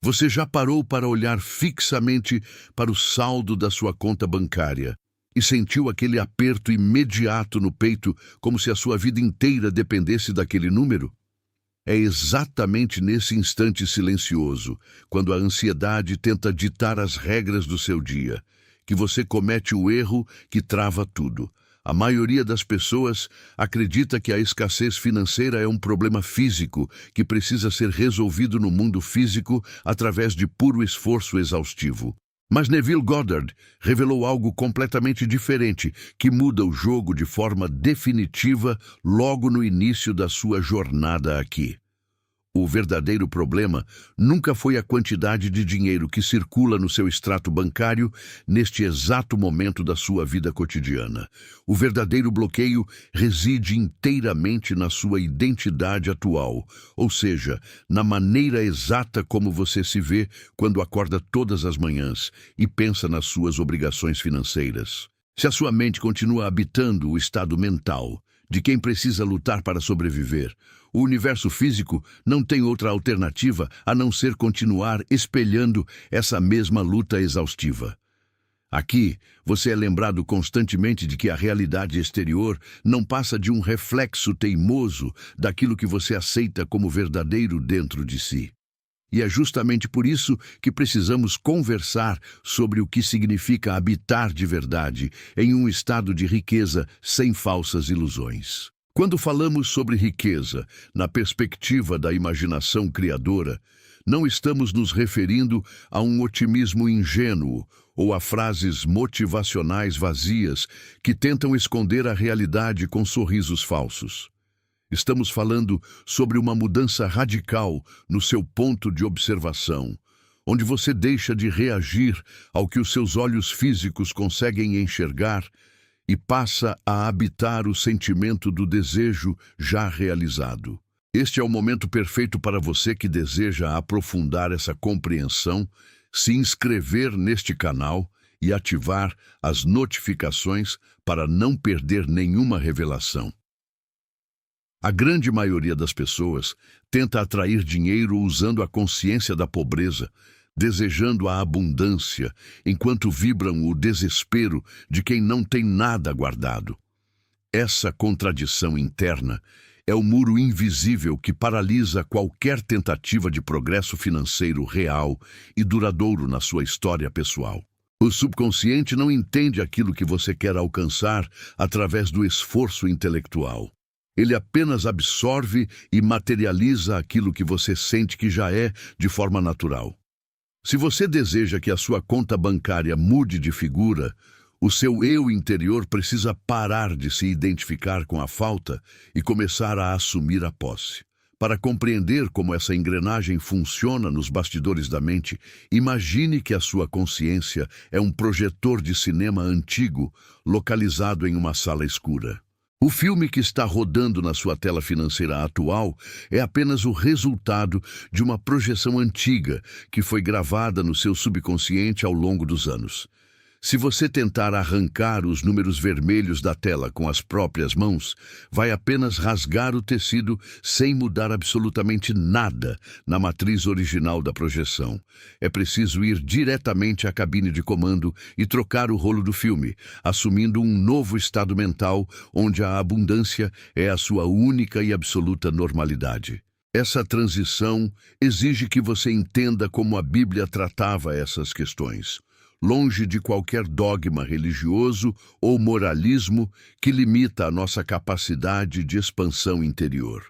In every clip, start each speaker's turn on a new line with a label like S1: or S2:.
S1: Você já parou para olhar fixamente para o saldo da sua conta bancária e sentiu aquele aperto imediato no peito, como se a sua vida inteira dependesse daquele número? É exatamente nesse instante silencioso, quando a ansiedade tenta ditar as regras do seu dia, que você comete o erro que trava tudo. A maioria das pessoas acredita que a escassez financeira é um problema físico que precisa ser resolvido no mundo físico através de puro esforço exaustivo. Mas Neville Goddard revelou algo completamente diferente, que muda o jogo de forma definitiva logo no início da sua jornada aqui. O verdadeiro problema nunca foi a quantidade de dinheiro que circula no seu extrato bancário neste exato momento da sua vida cotidiana. O verdadeiro bloqueio reside inteiramente na sua identidade atual, ou seja, na maneira exata como você se vê quando acorda todas as manhãs e pensa nas suas obrigações financeiras. Se a sua mente continua habitando o estado mental de quem precisa lutar para sobreviver, o universo físico não tem outra alternativa a não ser continuar espelhando essa mesma luta exaustiva. Aqui, você é lembrado constantemente de que a realidade exterior não passa de um reflexo teimoso daquilo que você aceita como verdadeiro dentro de si. E é justamente por isso que precisamos conversar sobre o que significa habitar de verdade em um estado de riqueza sem falsas ilusões. Quando falamos sobre riqueza, na perspectiva da imaginação criadora, não estamos nos referindo a um otimismo ingênuo ou a frases motivacionais vazias que tentam esconder a realidade com sorrisos falsos. Estamos falando sobre uma mudança radical no seu ponto de observação, onde você deixa de reagir ao que os seus olhos físicos conseguem enxergar e passa a habitar o sentimento do desejo já realizado. Este é o momento perfeito para você que deseja aprofundar essa compreensão, se inscrever neste canal e ativar as notificações para não perder nenhuma revelação. A grande maioria das pessoas tenta atrair dinheiro usando a consciência da pobreza, desejando a abundância, enquanto vibram o desespero de quem não tem nada guardado. Essa contradição interna é o muro invisível que paralisa qualquer tentativa de progresso financeiro real e duradouro na sua história pessoal. O subconsciente não entende aquilo que você quer alcançar através do esforço intelectual. Ele apenas absorve e materializa aquilo que você sente que já é de forma natural. Se você deseja que a sua conta bancária mude de figura, o seu eu interior precisa parar de se identificar com a falta e começar a assumir a posse. Para compreender como essa engrenagem funciona nos bastidores da mente, imagine que a sua consciência é um projetor de cinema antigo localizado em uma sala escura. O filme que está rodando na sua tela financeira atual é apenas o resultado de uma projeção antiga que foi gravada no seu subconsciente ao longo dos anos. Se você tentar arrancar os números vermelhos da tela com as próprias mãos, vai apenas rasgar o tecido sem mudar absolutamente nada na matriz original da projeção. É preciso ir diretamente à cabine de comando e trocar o rolo do filme, assumindo um novo estado mental onde a abundância é a sua única e absoluta normalidade. Essa transição exige que você entenda como a Bíblia tratava essas questões, longe de qualquer dogma religioso ou moralismo que limita a nossa capacidade de expansão interior.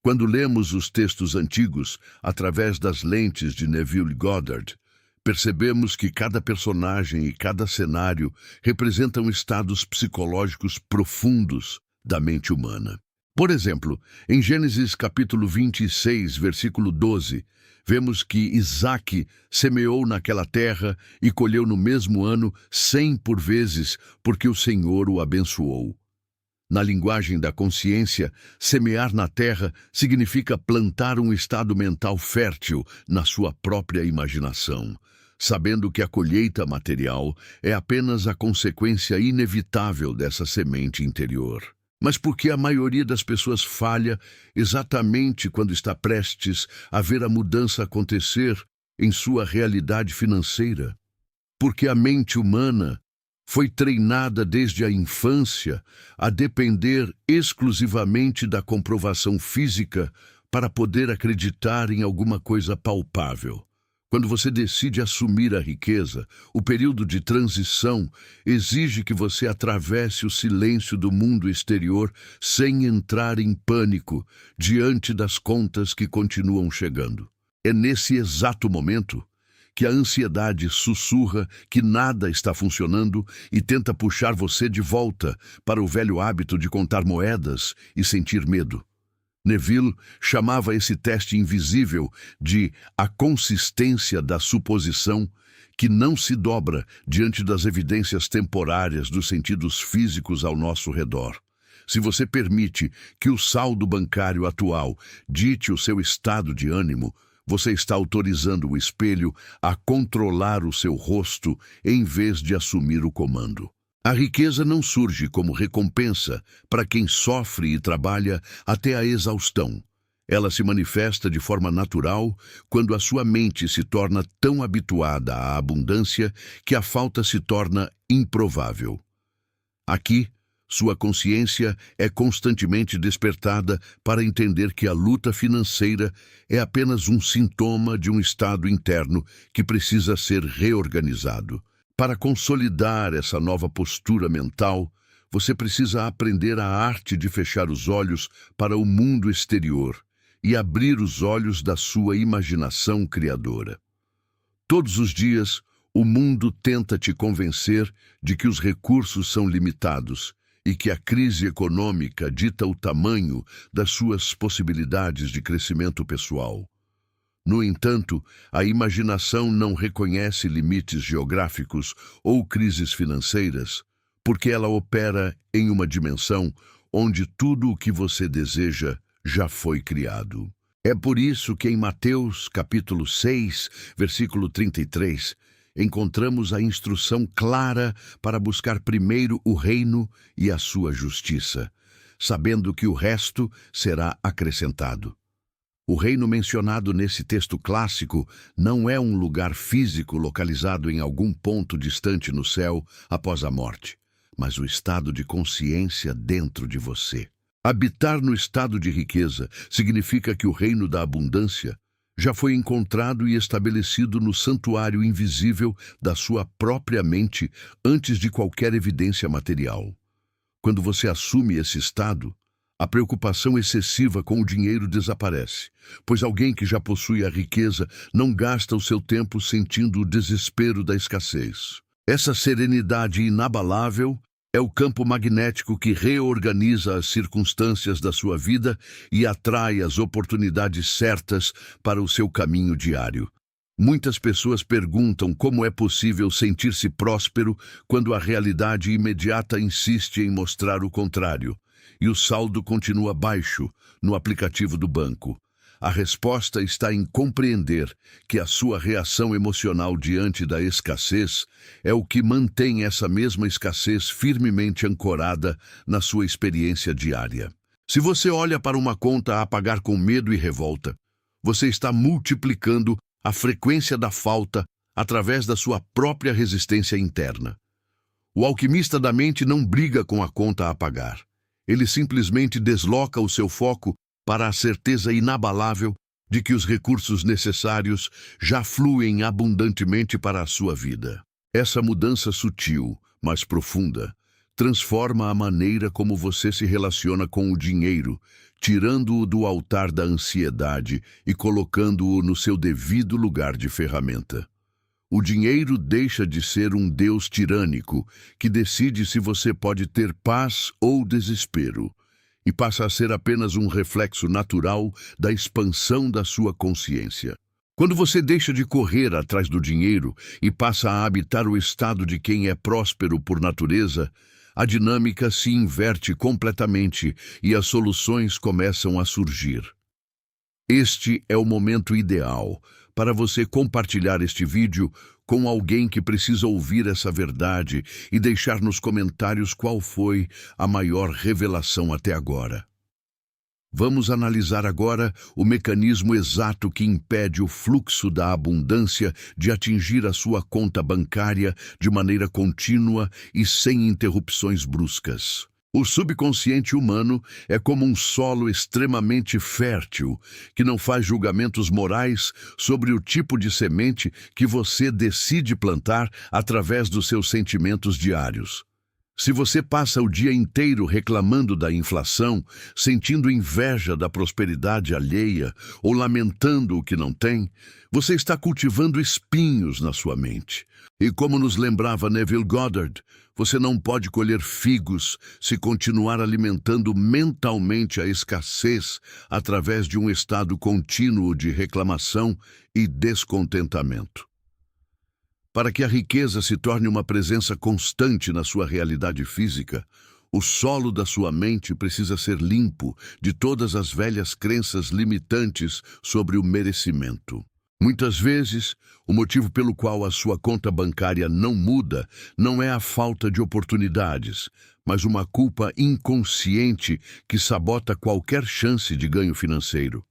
S1: Quando lemos os textos antigos através das lentes de Neville Goddard, percebemos que cada personagem e cada cenário representam estados psicológicos profundos da mente humana. Por exemplo, em Gênesis capítulo 26, versículo 12, vemos que Isaque semeou naquela terra e colheu no mesmo ano 100 por vezes, porque o Senhor o abençoou. Na linguagem da consciência, semear na terra significa plantar um estado mental fértil na sua própria imaginação, sabendo que a colheita material é apenas a consequência inevitável dessa semente interior. Mas por que a maioria das pessoas falha exatamente quando está prestes a ver a mudança acontecer, em sua realidade financeira, porque a mente humana foi treinada desde a infância a depender exclusivamente da comprovação física para poder acreditar em alguma coisa palpável. Quando você decide assumir a riqueza, o período de transição exige que você atravesse o silêncio do mundo exterior sem entrar em pânico diante das contas que continuam chegando. É nesse exato momento que a ansiedade sussurra que nada está funcionando e tenta puxar você de volta para o velho hábito de contar moedas e sentir medo. Neville chamava esse teste invisível de a consistência da suposição que não se dobra diante das evidências temporárias dos sentidos físicos ao nosso redor. Se você permite que o saldo bancário atual dite o seu estado de ânimo, você está autorizando o espelho a controlar o seu rosto em vez de assumir o comando. A riqueza não surge como recompensa para quem sofre e trabalha até a exaustão. Ela se manifesta de forma natural quando a sua mente se torna tão habituada à abundância que a falta se torna improvável. Aqui, sua consciência é constantemente despertada para entender que a luta financeira é apenas um sintoma de um estado interno que precisa ser reorganizado. Para consolidar essa nova postura mental, você precisa aprender a arte de fechar os olhos para o mundo exterior e abrir os olhos da sua imaginação criadora. Todos os dias, o mundo tenta te convencer de que os recursos são limitados e que a crise econômica dita o tamanho das suas possibilidades de crescimento pessoal. No entanto, a imaginação não reconhece limites geográficos ou crises financeiras, porque ela opera em uma dimensão onde tudo o que você deseja já foi criado. É por isso que em Mateus, capítulo 6, versículo 33, encontramos a instrução clara para buscar primeiro o reino e a sua justiça, sabendo que o resto será acrescentado. O reino mencionado nesse texto clássico não é um lugar físico localizado em algum ponto distante no céu após a morte, mas o estado de consciência dentro de você. Habitar no estado de riqueza significa que o reino da abundância já foi encontrado e estabelecido no santuário invisível da sua própria mente antes de qualquer evidência material. Quando você assume esse estado, a preocupação excessiva com o dinheiro desaparece, pois alguém que já possui a riqueza não gasta o seu tempo sentindo o desespero da escassez. Essa serenidade inabalável é o campo magnético que reorganiza as circunstâncias da sua vida e atrai as oportunidades certas para o seu caminho diário. Muitas pessoas perguntam como é possível sentir-se próspero quando a realidade imediata insiste em mostrar o contrário, e o saldo continua baixo no aplicativo do banco. A resposta está em compreender que a sua reação emocional diante da escassez é o que mantém essa mesma escassez firmemente ancorada na sua experiência diária. Se você olha para uma conta a pagar com medo e revolta, você está multiplicando a frequência da falta através da sua própria resistência interna. O alquimista da mente não briga com a conta a pagar. Ele simplesmente desloca o seu foco para a certeza inabalável de que os recursos necessários já fluem abundantemente para a sua vida. Essa mudança sutil, mas profunda, transforma a maneira como você se relaciona com o dinheiro, tirando-o do altar da ansiedade e colocando-o no seu devido lugar de ferramenta. O dinheiro deixa de ser um Deus tirânico que decide se você pode ter paz ou desespero, e passa a ser apenas um reflexo natural da expansão da sua consciência. Quando você deixa de correr atrás do dinheiro e passa a habitar o estado de quem é próspero por natureza, a dinâmica se inverte completamente e as soluções começam a surgir. Este é o momento ideal para você compartilhar este vídeo com alguém que precisa ouvir essa verdade e deixar nos comentários qual foi a maior revelação até agora. Vamos analisar agora o mecanismo exato que impede o fluxo da abundância de atingir a sua conta bancária de maneira contínua e sem interrupções bruscas. O subconsciente humano é como um solo extremamente fértil, que não faz julgamentos morais sobre o tipo de semente que você decide plantar através dos seus sentimentos diários. Se você passa o dia inteiro reclamando da inflação, sentindo inveja da prosperidade alheia ou lamentando o que não tem, você está cultivando espinhos na sua mente. E como nos lembrava Neville Goddard, você não pode colher figos se continuar alimentando mentalmente a escassez através de um estado contínuo de reclamação e descontentamento. Para que a riqueza se torne uma presença constante na sua realidade física, o solo da sua mente precisa ser limpo de todas as velhas crenças limitantes sobre o merecimento. Muitas vezes, o motivo pelo qual a sua conta bancária não muda não é a falta de oportunidades, mas uma culpa inconsciente que sabota qualquer chance de ganho financeiro.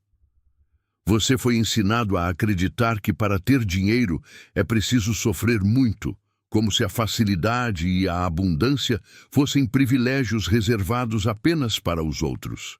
S1: Você foi ensinado a acreditar que para ter dinheiro é preciso sofrer muito, como se a facilidade e a abundância fossem privilégios reservados apenas para os outros.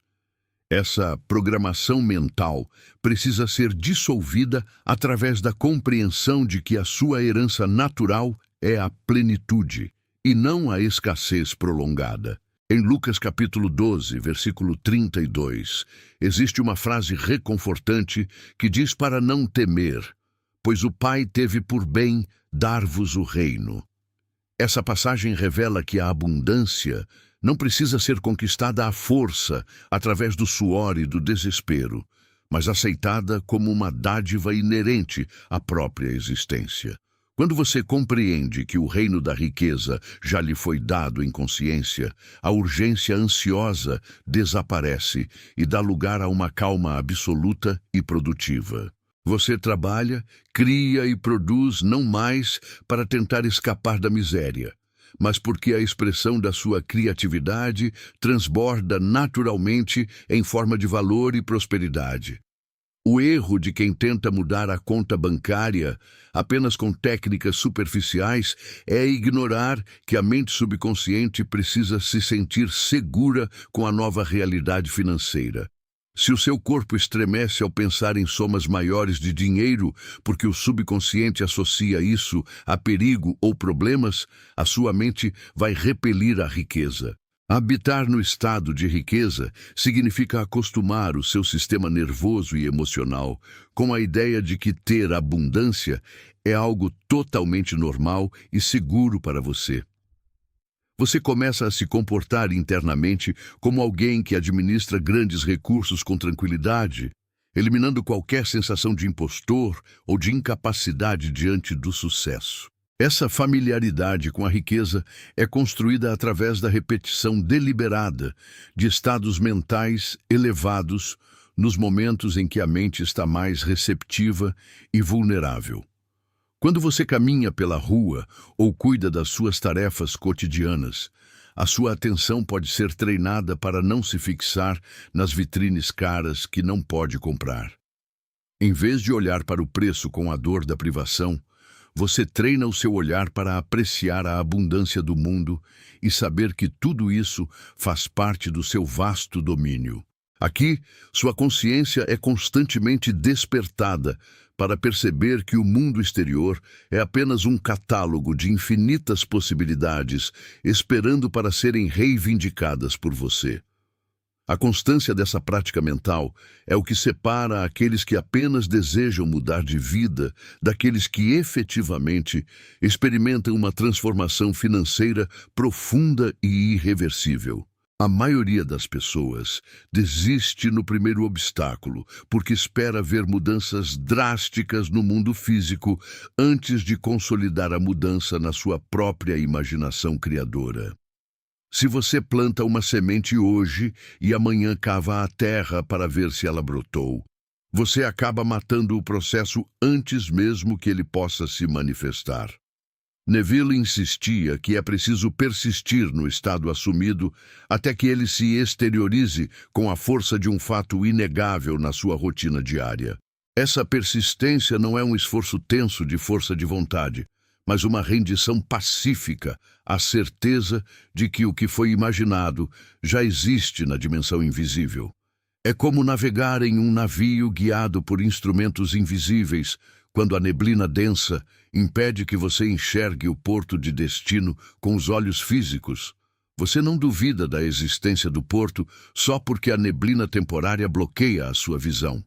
S1: Essa programação mental precisa ser dissolvida através da compreensão de que a sua herança natural é a plenitude, e não a escassez prolongada. Em Lucas capítulo 12, versículo 32, existe uma frase reconfortante que diz para não temer, pois o Pai teve por bem dar-vos o reino. Essa passagem revela que a abundância não precisa ser conquistada à força, através do suor e do desespero, mas aceitada como uma dádiva inerente à própria existência. Quando você compreende que o reino da riqueza já lhe foi dado em consciência, a urgência ansiosa desaparece e dá lugar a uma calma absoluta e produtiva. Você trabalha, cria e produz não mais para tentar escapar da miséria, mas porque a expressão da sua criatividade transborda naturalmente em forma de valor e prosperidade. O erro de quem tenta mudar a conta bancária apenas com técnicas superficiais é ignorar que a mente subconsciente precisa se sentir segura com a nova realidade financeira. Se o seu corpo estremece ao pensar em somas maiores de dinheiro, porque o subconsciente associa isso a perigo ou problemas, a sua mente vai repelir a riqueza. Habitar no estado de riqueza significa acostumar o seu sistema nervoso e emocional com a ideia de que ter abundância é algo totalmente normal e seguro para você. Você começa a se comportar internamente como alguém que administra grandes recursos com tranquilidade, eliminando qualquer sensação de impostor ou de incapacidade diante do sucesso. Essa familiaridade com a riqueza é construída através da repetição deliberada de estados mentais elevados nos momentos em que a mente está mais receptiva e vulnerável. Quando você caminha pela rua ou cuida das suas tarefas cotidianas, a sua atenção pode ser treinada para não se fixar nas vitrines caras que não pode comprar. Em vez de olhar para o preço com a dor da privação, você treina o seu olhar para apreciar a abundância do mundo e saber que tudo isso faz parte do seu vasto domínio. Aqui, sua consciência é constantemente despertada para perceber que o mundo exterior é apenas um catálogo de infinitas possibilidades esperando para serem reivindicadas por você. A constância dessa prática mental é o que separa aqueles que apenas desejam mudar de vida daqueles que efetivamente experimentam uma transformação financeira profunda e irreversível. A maioria das pessoas desiste no primeiro obstáculo porque espera ver mudanças drásticas no mundo físico antes de consolidar a mudança na sua própria imaginação criadora. Se você planta uma semente hoje e amanhã cava a terra para ver se ela brotou, você acaba matando o processo antes mesmo que ele possa se manifestar. Neville insistia que é preciso persistir no estado assumido até que ele se exteriorize com a força de um fato inegável na sua rotina diária. Essa persistência não é um esforço tenso de força de vontade, mas uma rendição pacífica à certeza de que o que foi imaginado já existe na dimensão invisível. É como navegar em um navio guiado por instrumentos invisíveis, quando a neblina densa impede que você enxergue o porto de destino com os olhos físicos. Você não duvida da existência do porto só porque a neblina temporária bloqueia a sua visão.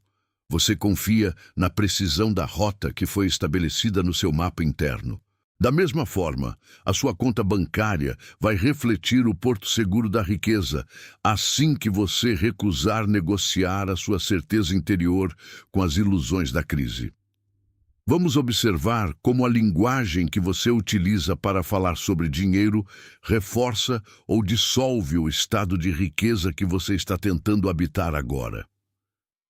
S1: Você confia na precisão da rota que foi estabelecida no seu mapa interno. Da mesma forma, a sua conta bancária vai refletir o porto seguro da riqueza, assim que você recusar negociar a sua certeza interior com as ilusões da crise. Vamos observar como a linguagem que você utiliza para falar sobre dinheiro reforça ou dissolve o estado de riqueza que você está tentando habitar agora.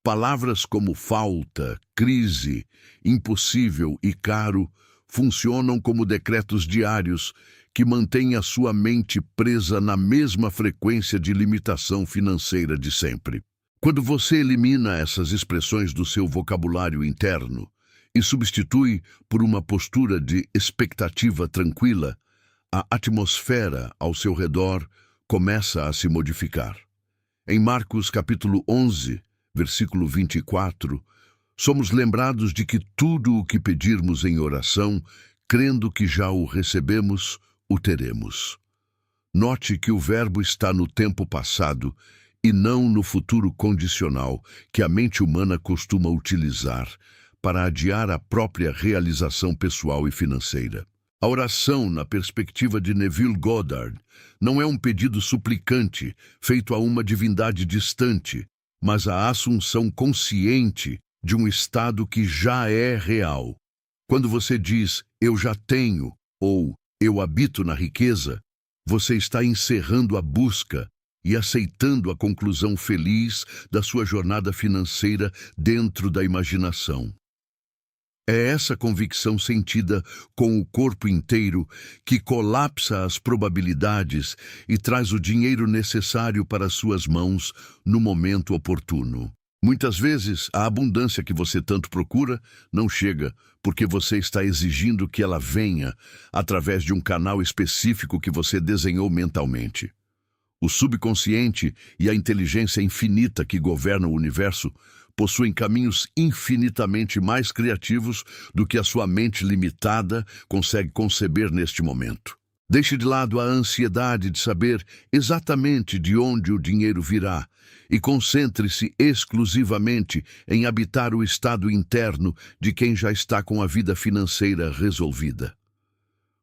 S1: Palavras como falta, crise, impossível e caro funcionam como decretos diários que mantêm a sua mente presa na mesma frequência de limitação financeira de sempre. Quando você elimina essas expressões do seu vocabulário interno e substitui por uma postura de expectativa tranquila, a atmosfera ao seu redor começa a se modificar. Em Marcos capítulo 11, versículo 24, somos lembrados de que tudo o que pedirmos em oração, crendo que já o recebemos, o teremos. Note que o verbo está no tempo passado e não no futuro condicional que a mente humana costuma utilizar para adiar a própria realização pessoal e financeira. A oração, na perspectiva de Neville Goddard, não é um pedido suplicante feito a uma divindade distante, mas a assunção consciente de um estado que já é real. Quando você diz, eu já tenho, ou eu habito na riqueza, você está encerrando a busca e aceitando a conclusão feliz da sua jornada financeira dentro da imaginação. É essa convicção sentida com o corpo inteiro que colapsa as probabilidades e traz o dinheiro necessário para suas mãos no momento oportuno. Muitas vezes, a abundância que você tanto procura não chega porque você está exigindo que ela venha através de um canal específico que você desenhou mentalmente. O subconsciente e a inteligência infinita que governa o universo possuem caminhos infinitamente mais criativos do que a sua mente limitada consegue conceber neste momento. Deixe de lado a ansiedade de saber exatamente de onde o dinheiro virá e concentre-se exclusivamente em habitar o estado interno de quem já está com a vida financeira resolvida.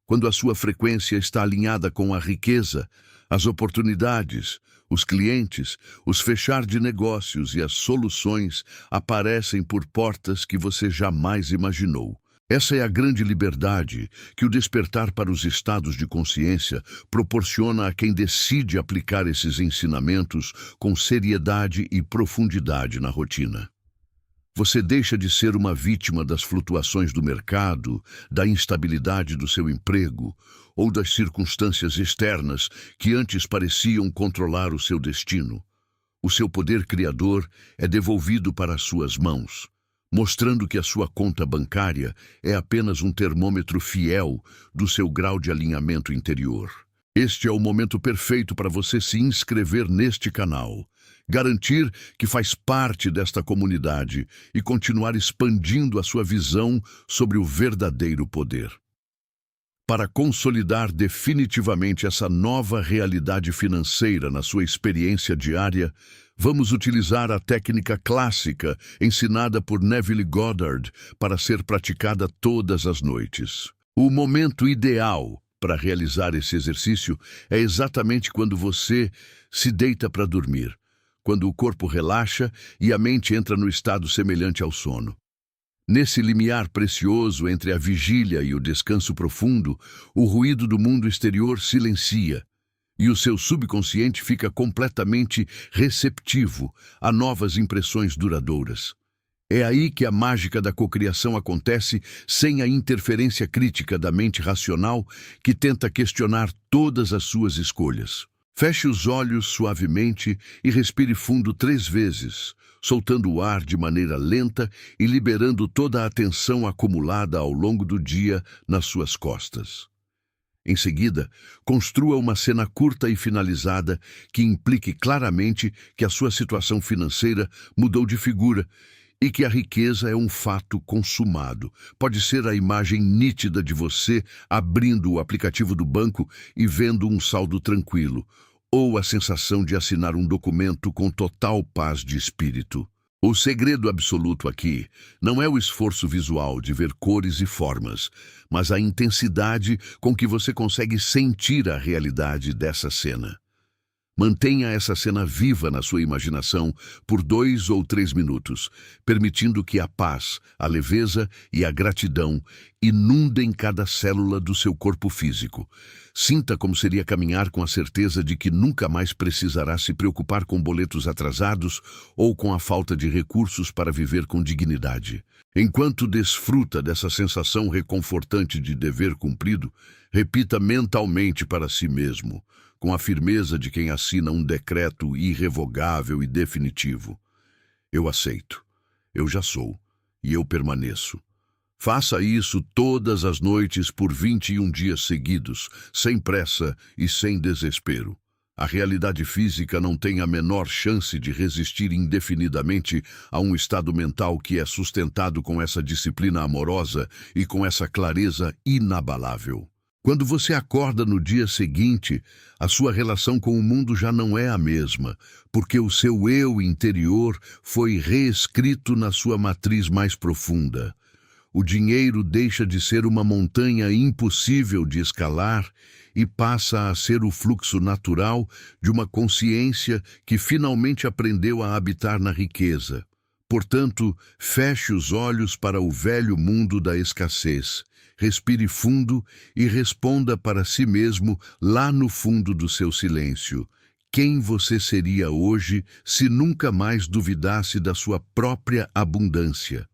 S1: Quando a sua frequência está alinhada com a riqueza, as oportunidades, os clientes, os fechar de negócios e as soluções aparecem por portas que você jamais imaginou. Essa é a grande liberdade que o despertar para os estados de consciência proporciona a quem decide aplicar esses ensinamentos com seriedade e profundidade na rotina. Você deixa de ser uma vítima das flutuações do mercado, da instabilidade do seu emprego ou das circunstâncias externas que antes pareciam controlar o seu destino. O seu poder criador é devolvido para as suas mãos, mostrando que a sua conta bancária é apenas um termômetro fiel do seu grau de alinhamento interior. Este é o momento perfeito para você se inscrever neste canal, garantir que faz parte desta comunidade e continuar expandindo a sua visão sobre o verdadeiro poder. Para consolidar definitivamente essa nova realidade financeira na sua experiência diária, vamos utilizar a técnica clássica ensinada por Neville Goddard para ser praticada todas as noites. O momento ideal para realizar esse exercício é exatamente quando você se deita para dormir, quando o corpo relaxa e a mente entra no estado semelhante ao sono. Nesse limiar precioso entre a vigília e o descanso profundo, o ruído do mundo exterior silencia e o seu subconsciente fica completamente receptivo a novas impressões duradouras. É aí que a mágica da cocriação acontece, sem a interferência crítica da mente racional que tenta questionar todas as suas escolhas. Feche os olhos suavemente e respire fundo 3 vezes, soltando o ar de maneira lenta e liberando toda a tensão acumulada ao longo do dia nas suas costas. Em seguida, construa uma cena curta e finalizada que implique claramente que a sua situação financeira mudou de figura e que a riqueza é um fato consumado. Pode ser a imagem nítida de você abrindo o aplicativo do banco e vendo um saldo tranquilo, ou a sensação de assinar um documento com total paz de espírito. O segredo absoluto aqui não é o esforço visual de ver cores e formas, mas a intensidade com que você consegue sentir a realidade dessa cena. Mantenha essa cena viva na sua imaginação por 2 ou 3 minutos, permitindo que a paz, a leveza e a gratidão inundem cada célula do seu corpo físico. Sinta como seria caminhar com a certeza de que nunca mais precisará se preocupar com boletos atrasados ou com a falta de recursos para viver com dignidade. Enquanto desfruta dessa sensação reconfortante de dever cumprido, repita mentalmente para si mesmo, com a firmeza de quem assina um decreto irrevogável e definitivo: eu aceito, eu já sou, e eu permaneço. Faça isso todas as noites por 21 dias seguidos, sem pressa e sem desespero. A realidade física não tem a menor chance de resistir indefinidamente a um estado mental que é sustentado com essa disciplina amorosa e com essa clareza inabalável. Quando você acorda no dia seguinte, a sua relação com o mundo já não é a mesma, porque o seu eu interior foi reescrito na sua matriz mais profunda. O dinheiro deixa de ser uma montanha impossível de escalar e passa a ser o fluxo natural de uma consciência que finalmente aprendeu a habitar na riqueza. Portanto, feche os olhos para o velho mundo da escassez. Respire fundo e responda para si mesmo lá no fundo do seu silêncio: quem você seria hoje se nunca mais duvidasse da sua própria abundância?